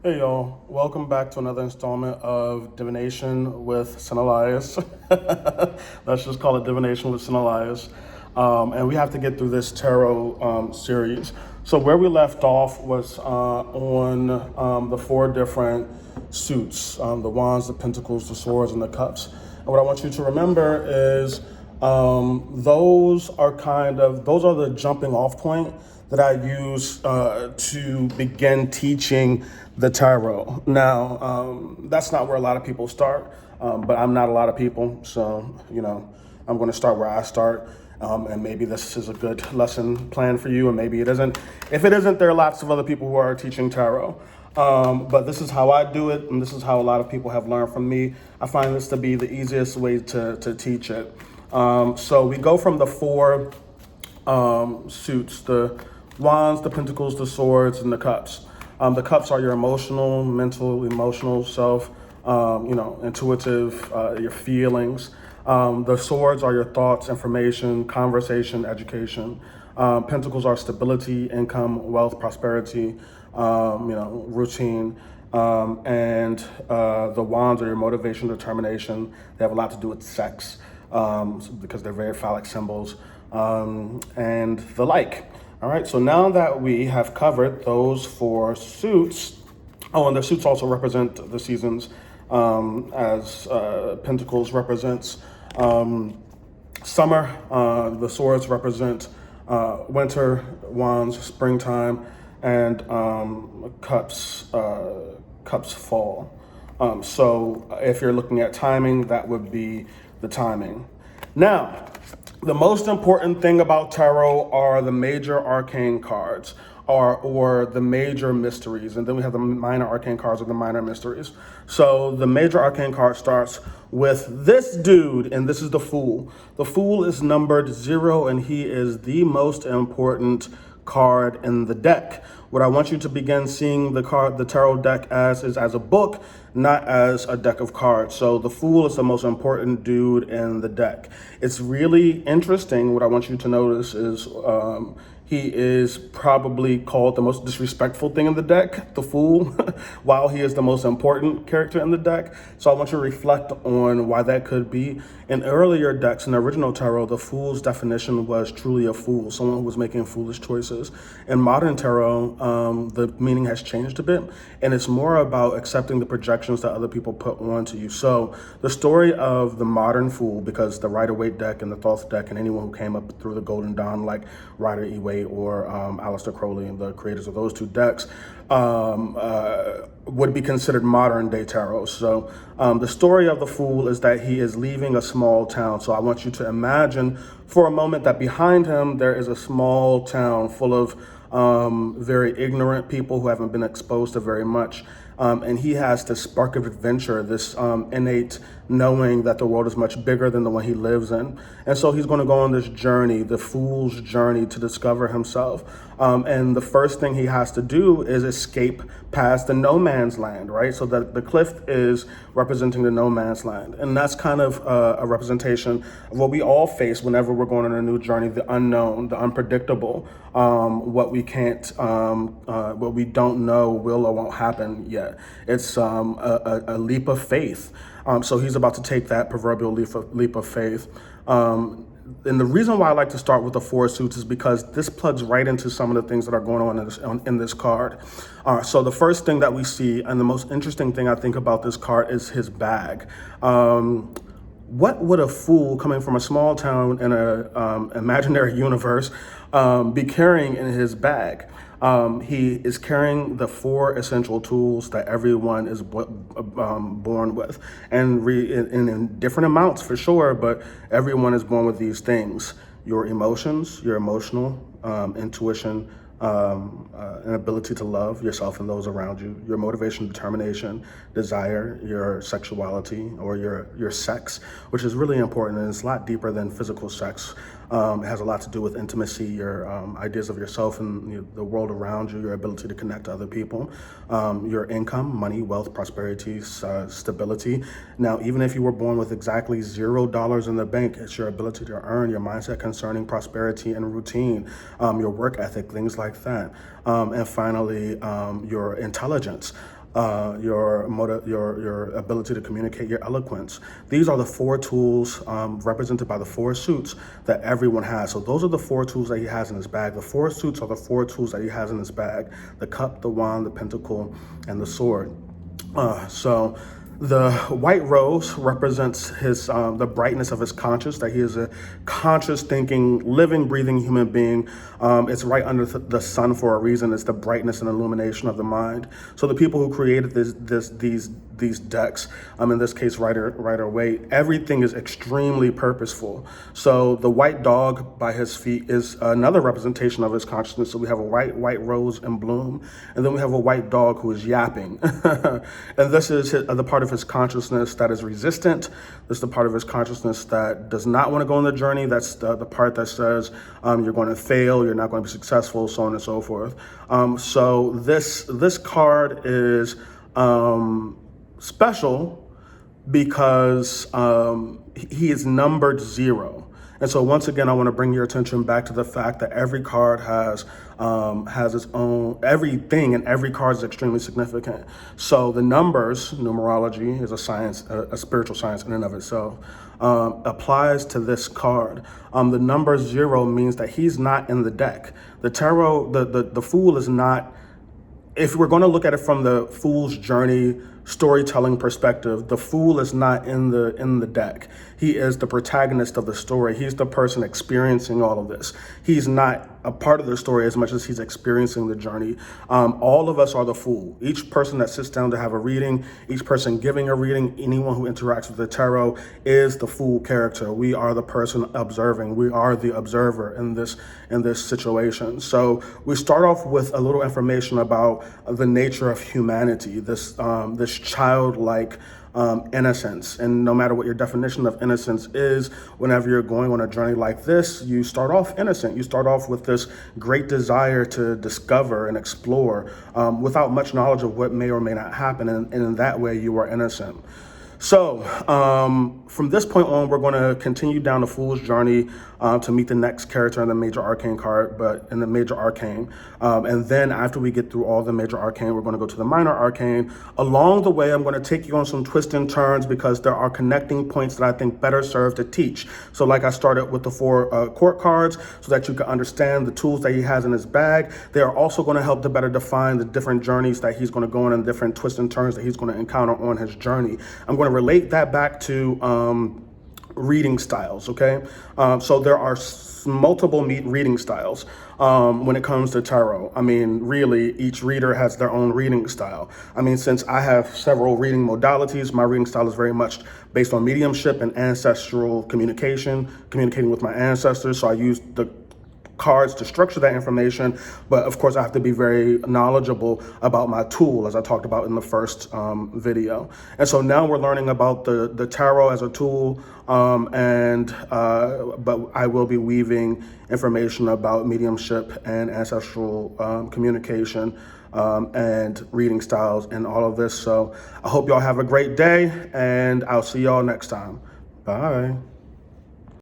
Hey y'all, welcome back to another installment of Divination with St. Elias. Let's just call it Divination with St. Elias. And we have to get through this tarot series. So where we left off was on the four different suits, the wands, the pentacles, the swords, and the cups. And what I want you to remember is those are the jumping off point that I use to begin teaching the tarot. Now, that's not where a lot of people start, but I'm not a lot of people, so I'm going to start where I start. And maybe this is a good lesson plan for you, and maybe it isn't. If it isn't, there are lots of other people who are teaching tarot. But this is how I do it, and this is how a lot of people have learned from me. I find this to be the easiest way to teach it. So we go from the four suits, the wands, the pentacles, the swords, and the cups. The cups are your emotional, mental, emotional self, intuitive, your feelings. The swords are your thoughts, information, conversation, education. Pentacles are stability, income, wealth, prosperity, routine. And the wands are your motivation, determination. They have a lot to do with sex because they're very phallic symbols and the like. All right, so now that we have covered those four suits, and the suits also represent the seasons, as Pentacles represents summer, the swords represent winter, wands, springtime, and cups fall. So if you're looking at timing, that would be the timing. Now, the most important thing about tarot are the major arcane cards, or the major mysteries, and then we have the minor arcane cards or the minor mysteries. So the major arcane card starts with this dude, and this is the Fool. The Fool is numbered 0, and he is the most important card in the deck. What I want you to begin seeing the tarot deck as is as a book, not as a deck of cards. So the Fool is the most important dude in the deck. It's really interesting. What I want you to notice is he is probably called the most disrespectful thing in the deck, the Fool, while he is the most important character in the deck. So I want you to reflect on why that could be. In earlier decks, in the original tarot, the Fool's definition was truly a fool, someone who was making foolish choices. In modern tarot, the meaning has changed a bit, and it's more about accepting the projections that other people put onto you. So the story of the modern Fool, because the Rider-Waite deck and the Thoth deck and anyone who came up through the Golden Dawn, like Rider-Waite or Aleister Crowley and the creators of those two decks, would be considered modern day tarot. So the story of the Fool is that he is leaving a small town. So I want you to imagine for a moment that behind him there is a small town full of very ignorant people who haven't been exposed to very much. And he has this spark of adventure, this innate knowing that the world is much bigger than the one he lives in. And so he's going to go on this journey, the Fool's journey, to discover himself. And the first thing he has to do is escape past the no man's land, right? So that the cliff is representing the no man's land. And that's kind of a representation of what we all face whenever we're going on a new journey, the unknown, the unpredictable, what we can't, what we don't know will or won't happen yet. It's a leap of faith. So he's about to take that proverbial leap of faith. And the reason why I like to start with the four suits is because this plugs right into some of the things that are going on in this card. So the first thing that we see, and the most interesting thing I think about this card, is his bag. What would a fool coming from a small town in an imaginary universe be carrying in his bag? He is carrying the four essential tools that everyone is born with, and in different amounts for sure, but everyone is born with these things: your emotions, your emotional intuition, an ability to love yourself and those around you, your motivation, determination, desire, your sexuality or your sex, which is really important, and it's a lot deeper than physical sex. It has a lot to do with intimacy, your ideas of yourself and the world around you, your ability to connect to other people, your income, money, wealth, prosperity, stability. Now, even if you were born with exactly $0 in the bank, it's your ability to earn, your mindset concerning prosperity and routine, your work ethic, things like that. And finally, your intelligence. your ability to communicate, your eloquence. These are the four tools represented by the four suits that everyone has. So those are the four tools that he has in his bag. The four suits are the four tools that he has in his bag: the cup, the wand, the pentacle, and the sword. So the white rose represents his the brightness of his conscience, that he is a conscious thinking, living, breathing human being. It's right under the sun for a reason. It's the brightness and illumination of the mind. So the people who created these decks, in this case Rider Waite, everything is extremely purposeful. So the white dog by his feet is another representation of his consciousness. So we have a white rose in bloom, and then we have a white dog who is yapping. And this is the part of his consciousness that is resistant. This is the part of his consciousness that does not want to go on the journey. That's the part that says you're going to fail, you're not going to be successful, so on and so forth. So this card is special because he is numbered 0. And so once again, I want to bring your attention back to the fact that every card has its own, everything in every card is extremely significant. So the numbers, numerology, is a science, a spiritual science in and of itself, applies to this card. The number 0 means that he's not in the deck. The tarot, the Fool is not. If we're going to look at it from the Fool's journey storytelling perspective, the Fool is not in the deck. He is the protagonist of the story. He's the person experiencing all of this. He's not a part of the story as much as he's experiencing the journey. All of us are the Fool. Each person that sits down to have a reading, each person giving a reading, anyone who interacts with the tarot is the Fool character. We are the person observing. We are the observer in this situation. So we start off with a little information about the nature of humanity, this childlike innocence. And no matter what your definition of innocence is, whenever you're going on a journey like this, you start off innocent. You start off with this great desire to discover and explore without much knowledge of what may or may not happen. And in that way, you are innocent. So from this point on, we're going to continue down the Fool's journey to meet the next character in the Major Arcane card, but in the Major Arcane. And then after we get through all the Major Arcane, we're going to go to the Minor Arcane. Along the way, I'm going to take you on some twists and turns because there are connecting points that I think better serve to teach. So like I started with the 4 court cards so that you can understand the tools that he has in his bag. They are also going to help to better define the different journeys that he's going to go on and different twists and turns that he's going to encounter on his journey. I'm going to relate that back to reading styles, okay? So there are multiple reading styles when it comes to tarot. I mean, really, each reader has their own reading style. I mean, since I have several reading modalities, my reading style is very much based on mediumship and ancestral communicating with my ancestors. So I use the cards to structure that information, but of course I have to be very knowledgeable about my tool, as I talked about in the first video. And so now we're learning about the tarot as a tool, but I will be weaving information about mediumship and ancestral communication and reading styles and all of this. So I hope y'all have a great day, and I'll see y'all next time. Bye.